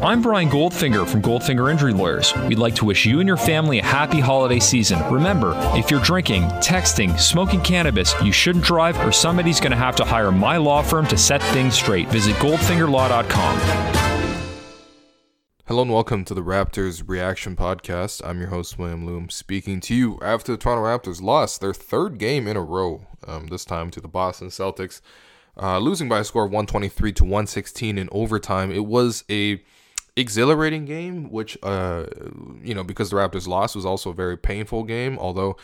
I'm Brian Goldfinger from Goldfinger Injury Lawyers. We'd like to wish you and your family a happy holiday season. Remember, if you're drinking, texting, smoking cannabis, you shouldn't drive, or somebody's going to have to hire my law firm to set things straight. Visit goldfingerlaw.com. Hello and welcome to the Raptors Reaction Podcast. I'm your host, William Loom, speaking to you after the Toronto Raptors lost their third game in a row, this time to the Boston Celtics, losing by a score of 123-116 in overtime. It was a exhilarating game, which, because the Raptors lost, was also a very painful game, although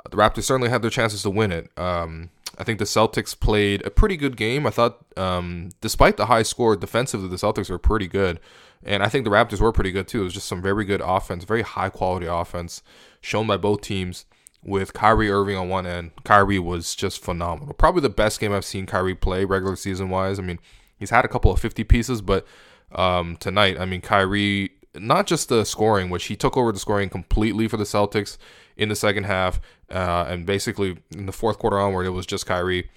the Raptors certainly had their chances to win it. I think the Celtics played a pretty good game. I thought, despite the high score, defensively, the Celtics were pretty good. And I think the Raptors were pretty good, too. It was just some very good offense, very high-quality offense shown by both teams with Kyrie Irving on one end. Kyrie was just phenomenal. Probably the best game I've seen Kyrie play regular season-wise. I mean, he's had a couple of 50 pieces, but tonight, I mean, Kyrie, not just the scoring, which he took over the scoring completely for the Celtics in the second half, and basically in the fourth quarter onward, it was just Kyrie.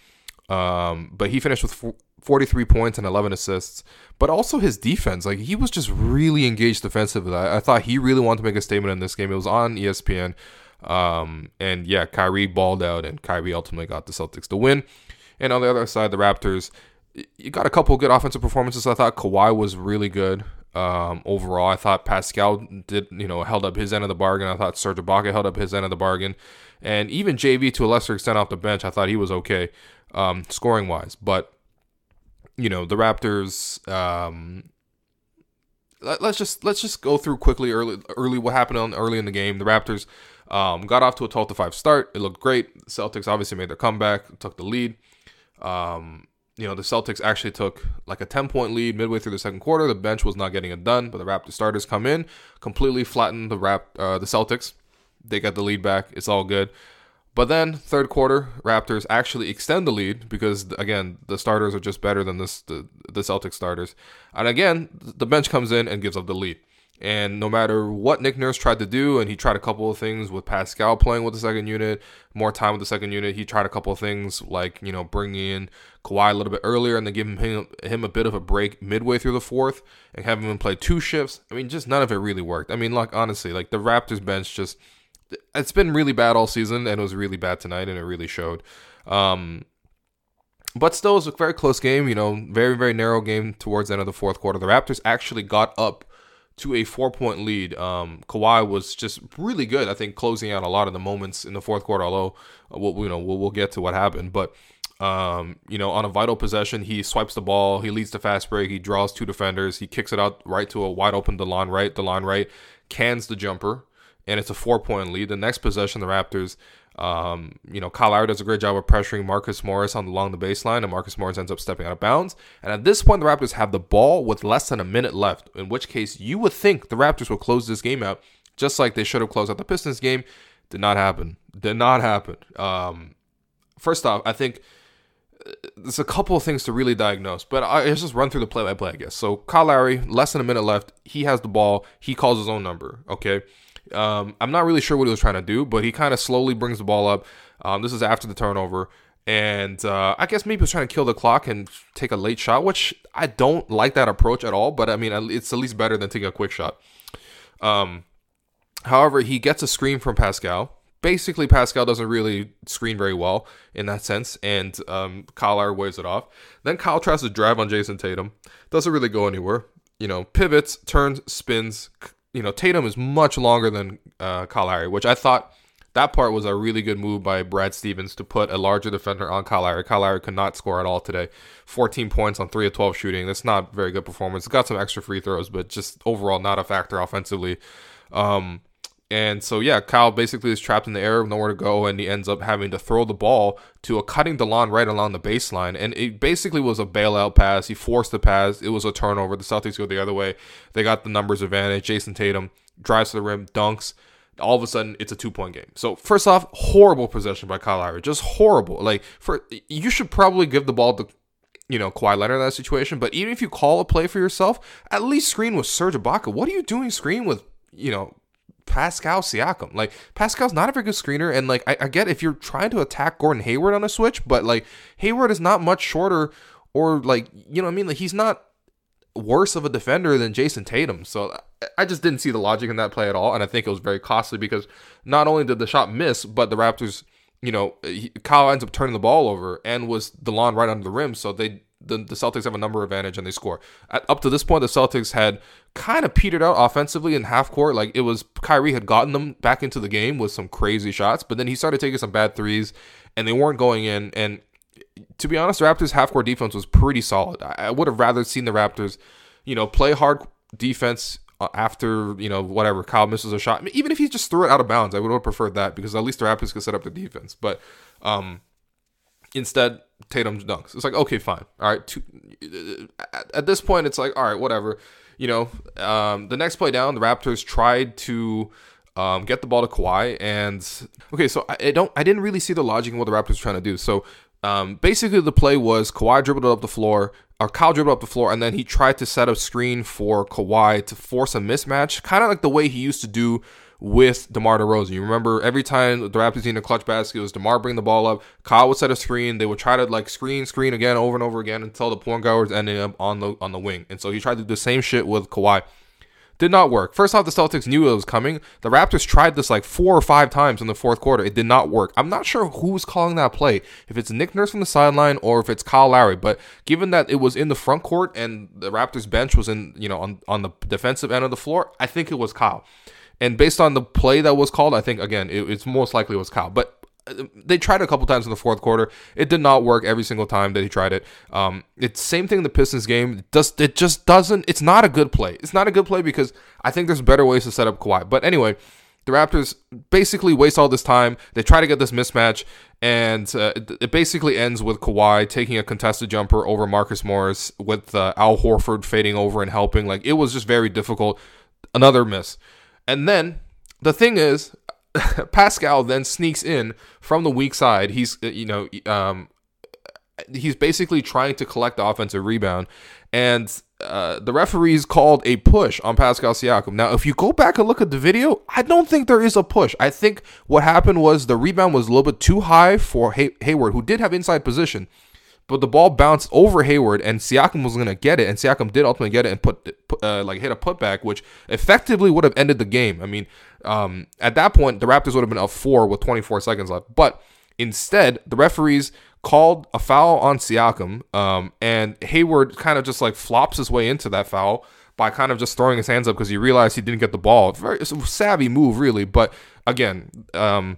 But he finished with 43 points and 11 assists, but also his defense. Like, he was just really engaged defensively. I thought he really wanted to make a statement in this game. It was on ESPN. And yeah, Kyrie balled out, and Kyrie ultimately got the Celtics to win. And on the other side, the Raptors, you got a couple of good offensive performances. I thought Kawhi was really good. Overall, I thought Pascal held up his end of the bargain. I thought Serge Ibaka held up his end of the bargain. And even JV, to a lesser extent off the bench, I thought he was okay, scoring-wise. But the Raptors, let's just go through quickly early what happened early in the game. The Raptors got off to a 12-5 start. It looked great. The Celtics obviously made their comeback, took the lead. The Celtics actually took like a 10-point lead midway through the second quarter. The bench was not getting it done, but the Raptors starters come in, completely flatten the Celtics. They get the lead back. It's all good. But then, third quarter, Raptors actually extend the lead because, again, the starters are just better than the Celtics starters. And again, the bench comes in and gives up the lead. And no matter what Nick Nurse tried to do, and he tried a couple of things with Pascal playing with the second unit, more time with the second unit, he tried a couple of things like, bringing in Kawhi a little bit earlier and then giving him a bit of a break midway through the fourth and having him play two shifts. I mean, just none of it really worked. I mean, like, honestly, like, the Raptors bench just... It's been really bad all season, and it was really bad tonight, and it really showed. But still, it was a very close game, very, very narrow game towards the end of the fourth quarter. The Raptors actually got up to a 4-point lead. Kawhi was just really good, I think, closing out a lot of the moments in the fourth quarter, although we'll get to what happened. But, on a vital possession, he swipes the ball, he leads the fast break, he draws two defenders, he kicks it out right to a wide-open DeLon Wright, cans the jumper, and it's a 4-point lead. The next possession, the Raptors, Kyle Lowry does a great job of pressuring Marcus Morris along the baseline, and Marcus Morris ends up stepping out of bounds. And at this point, the Raptors have the ball with less than a minute left, in which case you would think the Raptors will close this game out, just like they should have closed out the Pistons game. Did not happen. First off, I think there's a couple of things to really diagnose, but I'll just run through the play-by-play, I guess. So Kyle Lowry, less than a minute left. He has the ball. He calls his own number, okay? I'm not really sure what he was trying to do, but he kind of slowly brings the ball up. This is after the turnover. And I guess maybe he was trying to kill the clock and take a late shot, which I don't like that approach at all. But, I mean, it's at least better than taking a quick shot. However, he gets a screen from Pascal. Basically, Pascal doesn't really screen very well in that sense. And Kyle Lowry waves it off. Then Kyle tries to drive on Jason Tatum. Doesn't really go anywhere. Pivots, turns, spins. Tatum is much longer than Kyle Lowry, which I thought that part was a really good move by Brad Stevens to put a larger defender on Kyle Lowry. Kyle Lowry could not score at all today. 14 points on 3 of 12 shooting. That's not very good performance. Got some extra free throws, but just overall not a factor offensively. And so, yeah, Kyle basically is trapped in the air, nowhere to go, and he ends up having to throw the ball to a cutting DeLon right along the baseline. And it basically was a bailout pass. He forced the pass. It was a turnover. The Celtics go the other way. They got the numbers advantage. Jason Tatum drives to the rim, dunks. All of a sudden, it's a 2-point game. So, first off, horrible possession by Kyle Lowry. Just horrible. Like, you should probably give the ball to Kawhi Leonard in that situation. But even if you call a play for yourself, at least screen with Serge Ibaka. What are you doing screen with, Pascal Siakam? Like, Pascal's not a very good screener, and like I get if you're trying to attack Gordon Hayward on a switch, but like Hayward is not much shorter, or like, you know what I mean? Like, he's not worse of a defender than Jason Tatum. So I just didn't see the logic in that play at all. And I think it was very costly because not only did the shot miss, but the Raptors, Kyle ends up turning the ball over and was DeLon right under the rim. So the Celtics have a number advantage and they score. Up to this point, the Celtics had kind of petered out offensively in half court. Like, it was Kyrie had gotten them back into the game with some crazy shots, but then he started taking some bad threes and they weren't going in. And to be honest, the Raptors' half-court defense was pretty solid. I would have rather seen the Raptors, play hard defense after, whatever, Kyle misses a shot. Even if he just threw it out of bounds, I would have preferred that because at least the Raptors could set up the defense. But instead, Tatum dunks. It's like, okay, fine. All right. At this point, it's like, all right, whatever. The next play down, the Raptors tried to get the ball to Kawhi. And, okay, so I didn't really see the logic in what the Raptors were trying to do. So, basically the play was Kawhi dribbled up the floor, or Kyle dribbled up the floor, and then he tried to set a screen for Kawhi to force a mismatch, kind of like the way he used to do with DeMar DeRozan. You remember every time the Raptors needed a clutch basket, it was DeMar bring the ball up, Kyle would set a screen, they would try to like screen again over and over again until the point guard was ending up on the wing. And so he tried to do the same shit with Kawhi. Did not work. First off, the Celtics knew it was coming. The Raptors tried this like 4 or 5 times in the fourth quarter. It did not work. I'm not sure who's calling that play, if it's Nick Nurse from the sideline or if it's Kyle Lowry. But given that it was in the front court and the Raptors bench was in, on the defensive end of the floor, I think it was Kyle. And based on the play that was called, I think, again, it's most likely it was Kyle. But they tried it a couple times in the fourth quarter. It did not work every single time that he tried it. It's same thing in the Pistons game. It just doesn't. It's not a good play. It's not a good play because I think there's better ways to set up Kawhi. But anyway, the Raptors basically waste all this time. They try to get this mismatch, and it basically ends with Kawhi taking a contested jumper over Marcus Morris with Al Horford fading over and helping. Like, it was just very difficult. Another miss. And then the thing is, Pascal then sneaks in from the weak side. He's basically trying to collect the offensive rebound, and the referees called a push on Pascal Siakam. Now, if you go back and look at the video, I don't think there is a push. I think what happened was the rebound was a little bit too high for Hayward, who did have inside position, but the ball bounced over Hayward, and Siakam was going to get it, and Siakam did ultimately get it and hit a putback, which effectively would have ended the game. I mean, at that point, the Raptors would have been up 4 with 24 seconds left, but instead, the referees called a foul on Siakam, and Hayward kind of just like flops his way into that foul by kind of just throwing his hands up because he realized he didn't get the ball. It's a savvy move, really, but again, Siakam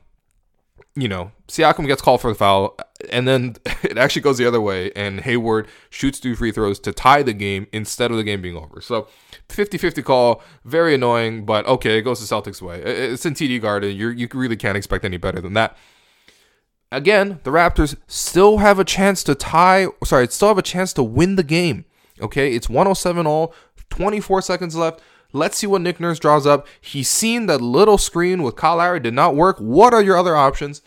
gets called for the foul, and then it actually goes the other way, and Hayward shoots 2 free throws to tie the game instead of the game being over. So 50-50 call, very annoying, but okay, it goes the Celtics' way. It's in TD Garden. You really can't expect any better than that. Again, the Raptors still have a chance to win the game. Okay, it's 107 all, 24 seconds left. Let's see what Nick Nurse draws up. He's seen that little screen with Kyle Lowry did not work. What are your other options?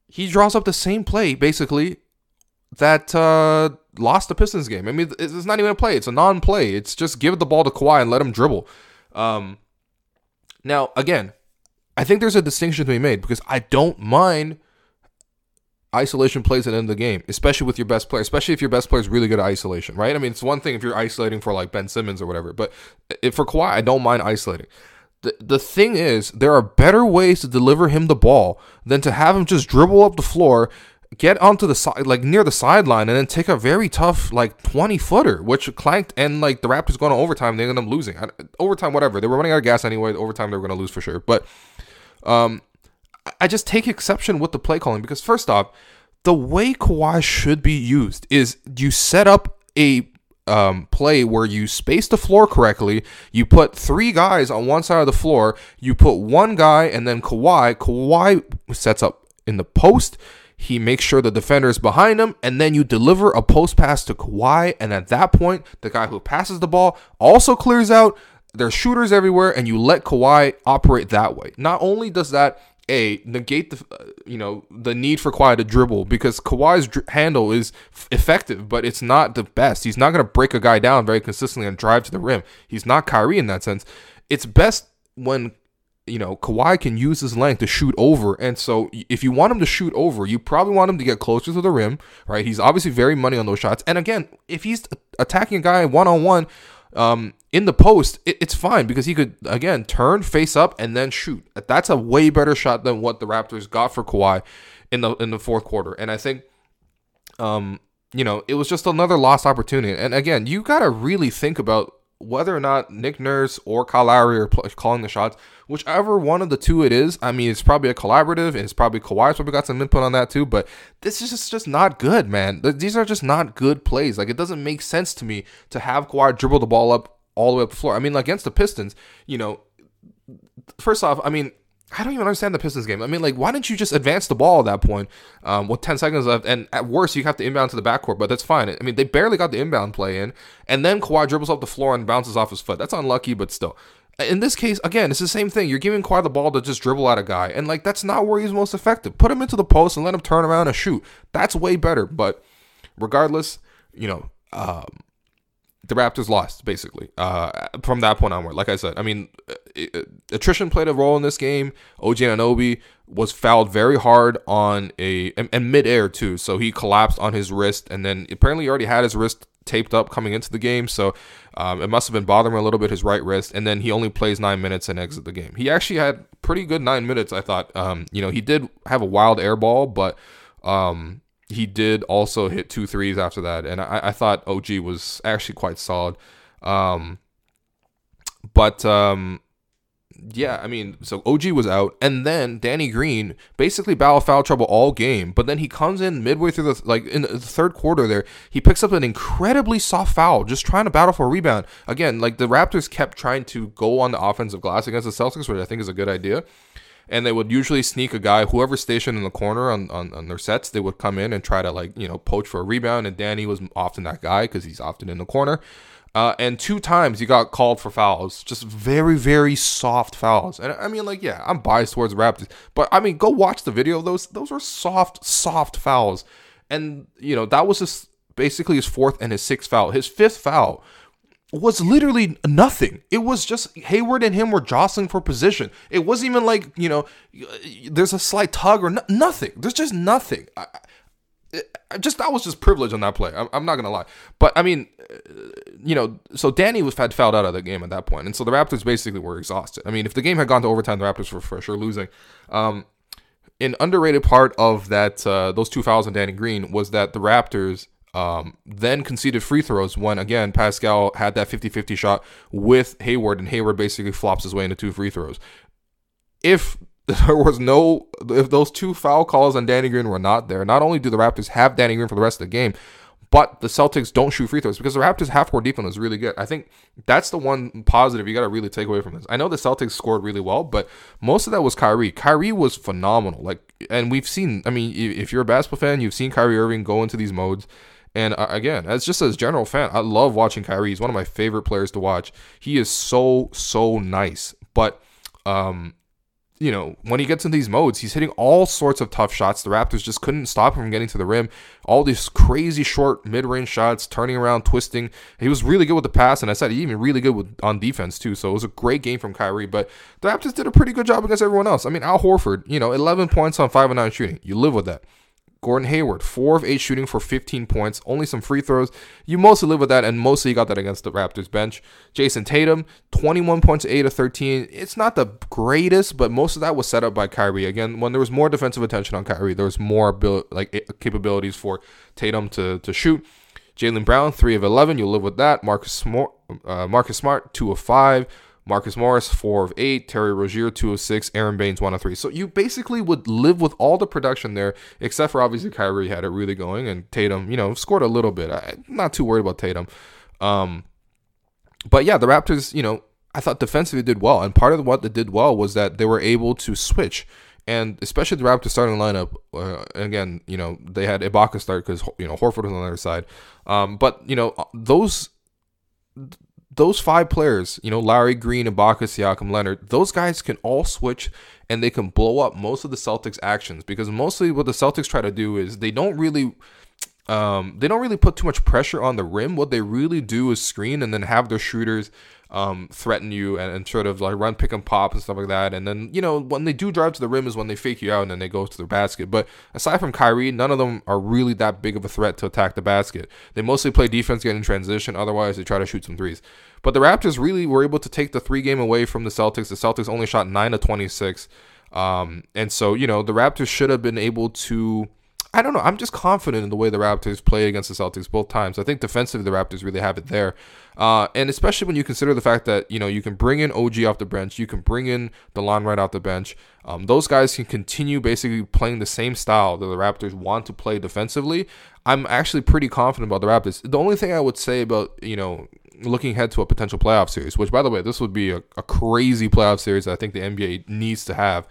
He draws up the same play, basically, that lost the Pistons game. I mean, it's not even a play. It's a non-play. It's just give the ball to Kawhi and let him dribble. Now, again, I think there's a distinction to be made because I don't mind isolation plays at the end of the game, especially with your best player, especially if your best player is really good at isolation, right? I mean, it's one thing if you're isolating for like Ben Simmons or whatever, but for Kawhi, I don't mind isolating. The thing is, there are better ways to deliver him the ball than to have him just dribble up the floor, get onto the side, like near the sideline, and then take a very tough like 20-footer, which clanked, and like the Raptors going to overtime, they ended up losing. Overtime, whatever. They were running out of gas anyway. Overtime, they were going to lose for sure. But I just take exception with the play calling because first off, the way Kawhi should be used is you set up a play where you space the floor correctly. You put 3 guys on one side of the floor. You put 1 guy and then Kawhi. Kawhi sets up in the post. He makes sure the defender is behind him, and then you deliver a post pass to Kawhi. And at that point, the guy who passes the ball also clears out. There's shooters everywhere, and you let Kawhi operate that way. Not only does that negate the need for Kawhi to dribble because Kawhi's handle is effective, but it's not the best. He's not going to break a guy down very consistently and drive to the rim. He's not Kyrie in that sense. It's best when Kawhi can use his length to shoot over. And so if you want him to shoot over, you probably want him to get closer to the rim, right? He's obviously very money on those shots. And again, if he's attacking a guy one-on-one in the post, it's fine because he could, again, turn, face up, and then shoot. That's a way better shot than what the Raptors got for Kawhi in the fourth quarter. And I think, it was just another lost opportunity. And again, you got to really think about whether or not Nick Nurse or Kyle Lowry are calling the shots. Whichever one of the two it is, I mean, it's probably a collaborative, and it's probably Kawhi's probably got some input on that too, but this is just not good, man. These are just not good plays. Like, it doesn't make sense to me to have Kawhi dribble the ball up all the way up the floor. I mean, like, against the Pistons, first off, I mean, I don't even understand the Pistons game. I mean, like, why didn't you just advance the ball at that point with 10 seconds left? And at worst, you have to inbound to the backcourt, but that's fine. I mean, they barely got the inbound play in, and then Kawhi dribbles off the floor and bounces off his foot. That's unlucky, but still. In this case, again, it's the same thing. You're giving Kawhi the ball to just dribble at a guy, and, like, that's not where he's most effective. Put him into the post and let him turn around and shoot. That's way better, but regardless, the Raptors lost, basically, from that point onward. Like I said, I mean, attrition played a role in this game. OG Anunoby was fouled very hard on and midair, too. So he collapsed on his wrist, and then apparently he already had his wrist taped up coming into the game. So it must have been bothering him a little bit, his right wrist. And then he only plays 9 minutes and exits the game. He actually had pretty good 9 minutes, I thought. He did have a wild air ball, but he did also hit 2 threes after that, and I thought OG was actually quite solid. Yeah, I mean, so OG was out, and then Danny Green basically battled foul trouble all game, but then he comes in midway through in the third quarter there, he picks up an incredibly soft foul, just trying to battle for a rebound. Again, like, the Raptors kept trying to go on the offensive glass against the Celtics, which I think is a good idea. And they would usually sneak a guy, whoever's stationed in the corner on their sets, they would come in and try to, poach for a rebound. And Danny was often that guy because he's often in the corner. And 2 times he got called for fouls, just very, very soft fouls. And I mean, like, yeah, I'm biased towards the Raptors, but I mean, go watch the video of those. Those were soft fouls. And, that was just basically his 4th and his 6th foul. His 5th foul was literally nothing. It was just Hayward and him were jostling for position. It wasn't even like, there's a slight tug or nothing. There's just nothing. That was just privilege on that play. I'm not going to lie. But, I mean, so Danny had fouled out of the game at that point. And so the Raptors basically were exhausted. I mean, if the game had gone to overtime, the Raptors were for sure losing. An underrated part of that, those 2 fouls on Danny Green was that the Raptors then conceded free throws when, again, Pascal had that 50-50 shot with Hayward, and Hayward basically flops his way into 2 free throws. If those 2 foul calls on Danny Green were not there, not only do the Raptors have Danny Green for the rest of the game, but the Celtics don't shoot free throws because the Raptors' half-court defense is really good. I think that's the one positive you got to really take away from this. I know the Celtics scored really well, but most of that was Kyrie. Kyrie was phenomenal. And we've seen, I mean, if you're a basketball fan, you've seen Kyrie Irving go into these modes. And again, as a general fan, I love watching Kyrie. He's one of my favorite players to watch. He is so nice. But, when he gets in these modes, he's hitting all sorts of tough shots. The Raptors just couldn't stop him from getting to the rim. All these crazy short mid-range shots, turning around, twisting. He was really good with the pass, and I said he even really good on defense too. So it was a great game from Kyrie. But the Raptors did a pretty good job against everyone else. I mean, Al Horford, 11 points on 5 of 9 shooting. You live with that. Gordon Hayward, 4 of 8 shooting for 15 points, only some free throws. You mostly live with that, and mostly you got that against the Raptors bench. Jason Tatum, 21 points, 8 of 13. It's not the greatest, but most of that was set up by Kyrie. Again, when there was more defensive attention on Kyrie, there was more capabilities for Tatum to shoot. Jaylen Brown, 3 of 11. You'll live with that. Marcus Smart, 2 of 5. Marcus Morris, 4 of 8. Terry Rozier, 2 of 6. Aaron Baines, 1 of 3. So you basically would live with all the production there, except for obviously Kyrie had it really going, and Tatum, scored a little bit. I'm not too worried about Tatum. But yeah, the Raptors, I thought defensively did well, and part of what they did well was that they were able to switch. And especially the Raptors starting lineup, again, they had Ibaka start because, Horford was on the other side. But, those 5 players, Lowry, Green, Ibaka, Siakam, Leonard, those guys can all switch and they can blow up most of the Celtics' actions, because mostly what the Celtics try to do is they don't really, They don't really put too much pressure on the rim. What they really do is screen and then have their shooters threaten you and sort of like run pick and pop and stuff like that. And then, when they do drive to the rim is when they fake you out and then they go to the basket. But aside from Kyrie, none of them are really that big of a threat to attack the basket. They mostly play defense, get in transition. Otherwise, they try to shoot some threes. But the Raptors really were able to take the 3 game away from the Celtics. The Celtics only shot 9 of 26. And so, the Raptors should have been able to... I don't know. I'm just confident in the way the Raptors play against the Celtics both times. I think defensively the Raptors really have it there. And especially when you consider the fact that, you can bring in OG off the bench. You can bring in DeLon right off the bench. Those guys can continue basically playing the same style that the Raptors want to play defensively. I'm actually pretty confident about the Raptors. The only thing I would say about, looking ahead to a potential playoff series, which, by the way, this would be a crazy playoff series that I think the NBA needs to have.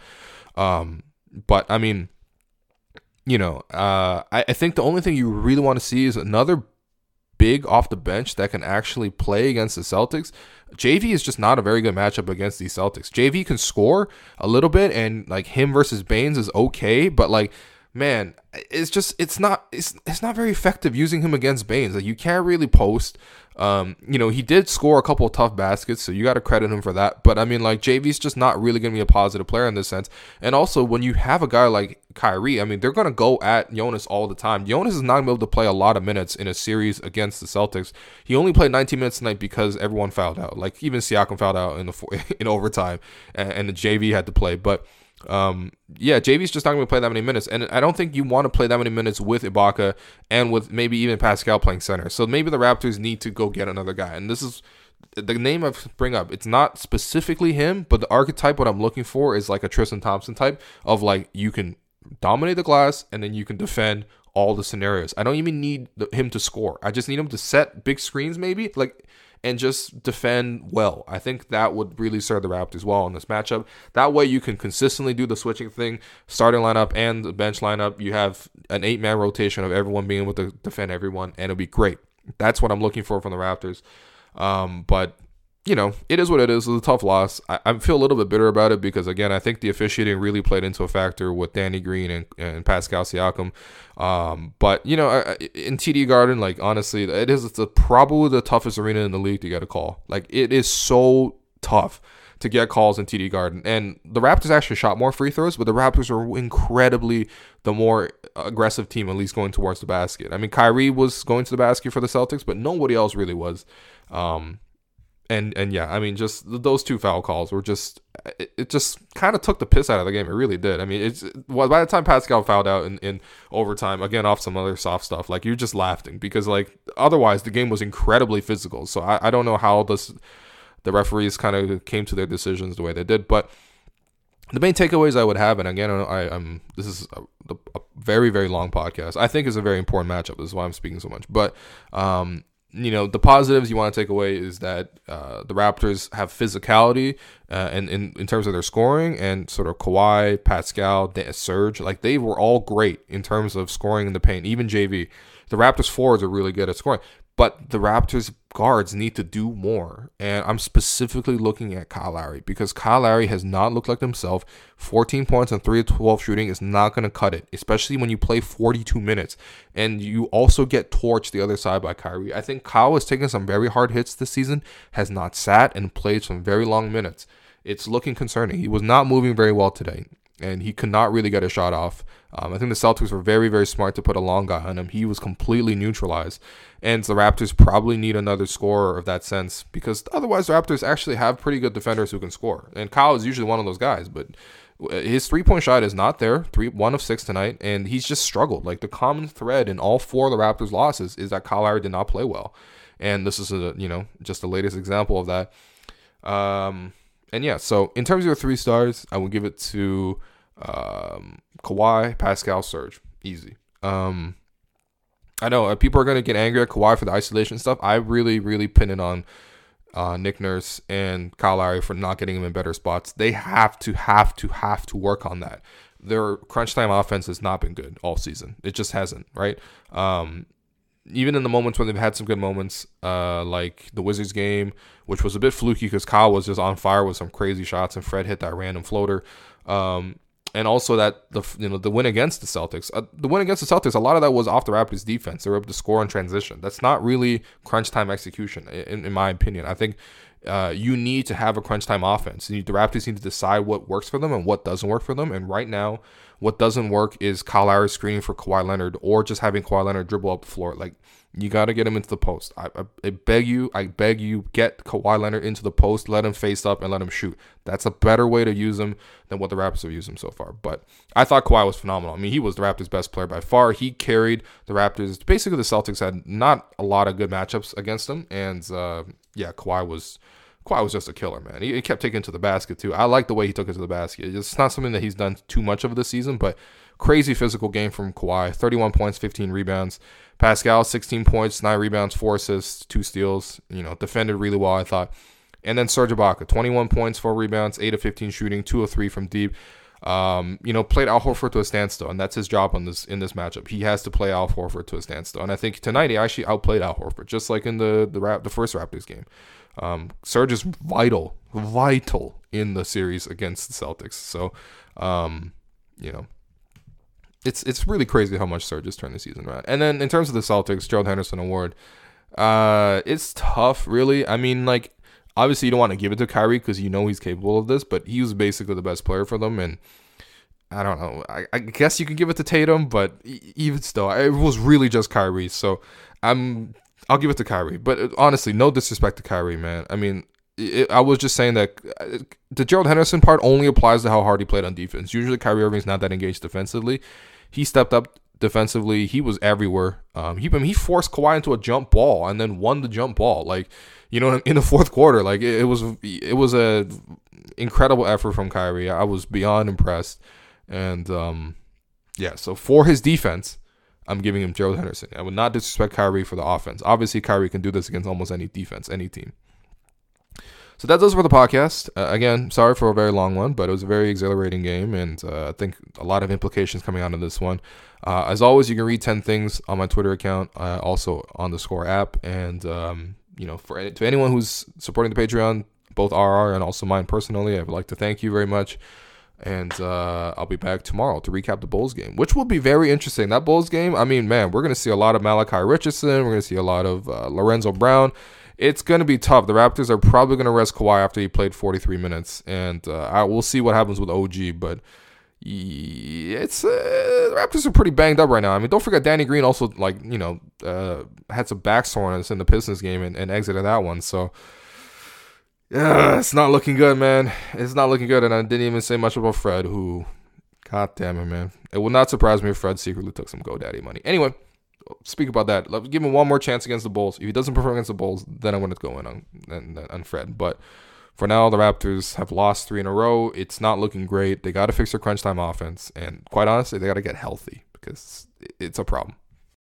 But, I mean... I think the only thing you really want to see is another big off the bench that can actually play against the Celtics. JV is just not a very good matchup against these Celtics. JV can score a little bit, and like him versus Baines is okay, but like, man, it's not very effective using him against Baines. Like, you can't really post. He did score a couple of tough baskets, so you got to credit him for that. But I mean, like, JV's just not really going to be a positive player in this sense. And also, when you have a guy like Kyrie, I mean, they're going to go at Jonas all the time. Jonas is not going to be able to play a lot of minutes in a series against the Celtics. He only played 19 minutes tonight because everyone fouled out. Like, even Siakam fouled out in overtime, and the JV had to play. But JV's just not going to play that many minutes, and I don't think you want to play that many minutes with Ibaka and with maybe even Pascal playing center. So maybe the Raptors need to go get another guy, and this is the name I bring up. It's not specifically him, but the archetype what I'm looking for is like a Tristan Thompson type of, like, you can dominate the glass and then you can defend all the scenarios. I don't even need him to score. I just need him to set big screens maybe, and just defend well. I think that would really serve the Raptors well in this matchup. That way you can consistently do the switching thing, starting lineup and the bench lineup. You have an 8-man rotation of everyone being able to defend everyone, and it'll be great. That's what I'm looking for from the Raptors. But it is what it is. It was a tough loss. I feel a little bit bitter about it because, again, I think the officiating really played into a factor with Danny Green and Pascal Siakam. But, in TD Garden, like, honestly, it's probably the toughest arena in the league to get a call. Like, it is so tough to get calls in TD Garden. And the Raptors actually shot more free throws, but the Raptors are incredibly the more aggressive team, at least going towards the basket. I mean, Kyrie was going to the basket for the Celtics, but nobody else really was. And yeah, I mean, just those 2 foul calls were just, it just kind of took the piss out of the game. It really did. I mean, by the time Pascal fouled out in overtime, again, off some other soft stuff, like, you're just laughing because, like, otherwise the game was incredibly physical. So I don't know how the referees kind of came to their decisions the way they did. But the main takeaways I would have, and again, this is a very, very long podcast. I think it's a very important matchup. This is why I'm speaking so much. But, the positives you want to take away is that the Raptors have physicality and in terms of their scoring, and sort of Kawhi, Pascal, Serge, like, they were all great in terms of scoring in the paint. Even JV. The Raptors forwards are really good at scoring. But the Raptors guards need to do more. And I'm specifically looking at Kyle Lowry because Kyle Lowry has not looked like himself. 14 points on 3 of 12 shooting is not going to cut it, especially when you play 42 minutes. And you also get torched the other side by Kyrie. I think Kyle has taken some very hard hits this season, has not sat and played some very long minutes. It's looking concerning. He was not moving very well today, and he could not really get a shot off. I think the Celtics were very, very smart to put a long guy on him. He was completely neutralized. And the Raptors probably need another scorer of that sense because otherwise the Raptors actually have pretty good defenders who can score. And Kyle is usually one of those guys, but his 3-point shot is not there. 1 of 6 tonight, and he's just struggled. Like, the common thread in all 4 of the Raptors' losses is that Kyle Lowry did not play well. And this is, just the latest example of that. And yeah, so in terms of your 3 stars, I would give it to Kawhi, Pascal, Serge. Easy. I know people are going to get angry at Kawhi for the isolation stuff. I really, really pin it on Nick Nurse and Kyle Lowry for not getting him in better spots. They have to work on that. Their crunch time offense has not been good all season. It just hasn't, right? Even in the moments when they've had some good moments, like the Wizards game, which was a bit fluky because Kyle was just on fire with some crazy shots and Fred hit that random floater. And also that the win against the Celtics, a lot of that was off the Raptors defense. They were able to score in transition. That's not really crunch time execution, in my opinion. I think you need to have a crunch time offense. The Raptors need to decide what works for them and what doesn't work for them. And right now, what doesn't work is Kyle Lowry screening for Kawhi Leonard or just having Kawhi Leonard dribble up the floor. Like, you got to get him into the post. I beg you, get Kawhi Leonard into the post, let him face up, and let him shoot. That's a better way to use him than what the Raptors have used him so far. But I thought Kawhi was phenomenal. I mean, he was the Raptors' best player by far. He carried the Raptors. Basically, the Celtics had not a lot of good matchups against him. And, Kawhi was just a killer, man. He kept taking it to the basket, too. I like the way he took it to the basket. It's not something that he's done too much of this season, but crazy physical game from Kawhi. 31 points, 15 rebounds. Pascal, 16 points, 9 rebounds, 4 assists, 2 steals. Defended really well, I thought. And then Serge Ibaka, 21 points, 4 rebounds, 8 of 15 shooting, 2 of 3 from deep. Played Al Horford to a standstill, and that's his job in this matchup. He has to play Al Horford to a standstill. And I think tonight he actually outplayed Al Horford, just like in the first Raptors game. Serge is vital in the series against the Celtics. So, it's really crazy how much Serge has turned the season around. And then in terms of the Celtics, Gerald Henderson Award, it's tough, really. I mean, like, obviously you don't want to give it to Kyrie because he's capable of this, but he was basically the best player for them. And I don't know. I guess you can give it to Tatum, but even still, it was really just Kyrie. So I'll give it to Kyrie. But honestly, no disrespect to Kyrie, man. I mean, I was just saying that the Gerald Henderson part only applies to how hard he played on defense. Usually Kyrie Irving's not that engaged defensively. He stepped up defensively. He was everywhere. He forced Kawhi into a jump ball and then won the jump ball. Like, in the fourth quarter, like it was a incredible effort from Kyrie. I was beyond impressed. And so for his defense, I'm giving him Gerald Henderson. I would not disrespect Kyrie for the offense. Obviously, Kyrie can do this against almost any defense, any team. So that does it for the podcast. Again, sorry for a very long one, but it was a very exhilarating game, and I think a lot of implications coming out of this one. As always, you can read 10 things on my Twitter account, also on the Score app, and to anyone who's supporting the Patreon, both RR and also mine personally, I would like to thank you very much. And I'll be back tomorrow to recap the Bulls game, which will be very interesting. That Bulls game, I mean, man, we're going to see a lot of Malachi Richardson. We're going to see a lot of Lorenzo Brown. It's going to be tough. The Raptors are probably going to rest Kawhi after he played 43 minutes. And we'll see what happens with OG. But the Raptors are pretty banged up right now. I mean, don't forget Danny Green also, had some back soreness in the Pistons game and exited that one. So, yeah, it's not looking good, man. It's not looking good. And I didn't even say much about Fred, who, god damn it, man. It would not surprise me if Fred secretly took some GoDaddy money. Anyway, speak about that. Let's give him one more chance against the Bulls. If he doesn't perform against the Bulls, then I'm going to go in on Fred. But for now, the Raptors have lost 3 in a row. It's not looking great. They got to fix their crunch time offense. And quite honestly, they got to get healthy because it's a problem.